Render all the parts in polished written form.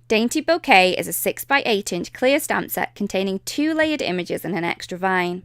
Dainty Bouquet is a 6x8" clear stamp set containing 2 layered images and an extra vine.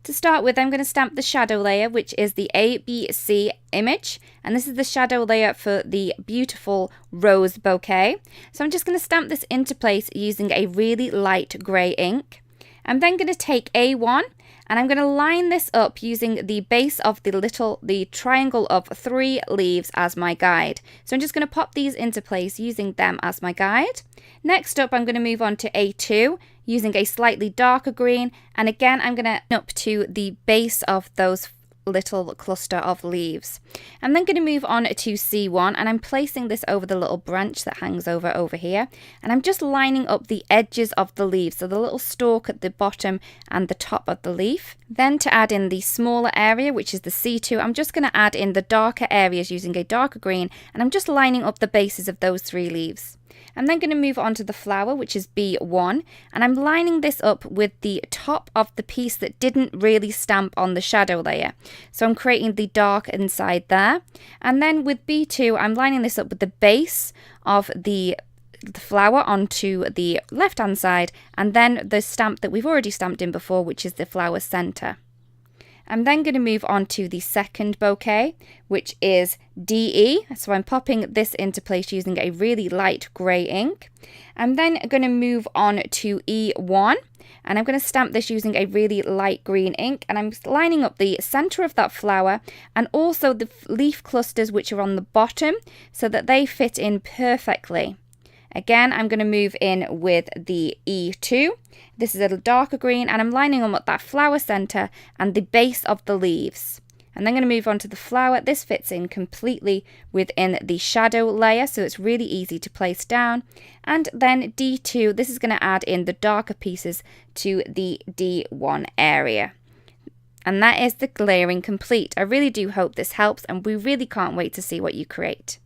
To start with, I'm going to stamp the shadow layer, which is the ABC image, and this is the shadow layer for the beautiful rose bouquet. So I'm just going to stamp this into place using a really light grey ink. I'm then going to take A1 and I'm going to line this up using the base of the triangle of 3 leaves as my guide. So I'm just going to pop these into place using them as my guide. Next up, I'm going to move on to A2 using a slightly darker green, and again I'm going to up to the base of those little cluster of leaves. I'm then going to move on to C1, and I'm placing this over the little branch that hangs over here, and I'm just lining up the edges of the leaves, so the little stalk at the bottom and the top of the leaf. Then to add in the smaller area, which is the C2, I'm just going to add in the darker areas using a darker green, and I'm just lining up the bases of those 3 leaves. I'm then going to move on to the flower, which is B1, and I'm lining this up with the top of the piece that didn't really stamp on the shadow layer. So I'm creating the dark inside there. And then with B2, I'm lining this up with the base of the flower onto the left-hand side, and then the stamp that we've already stamped in before, which is the flower center. I'm then going to move on to the second bouquet, which is DE. So I'm popping this into place using a really light grey ink. I'm then going to move on to E1, and I'm going to stamp this using a really light green ink, and I'm lining up the center of that flower and also the leaf clusters which are on the bottom so that they fit in perfectly. Again, I'm going to move in with the E2. This is a darker green, and I'm lining them up that flower center and the base of the leaves. And then I'm going to move on to the flower. This fits in completely within the shadow layer, so it's really easy to place down. And then D2, this is going to add in the darker pieces to the D1 area. And that is the layering complete. I really do hope this helps, and we really can't wait to see what you create.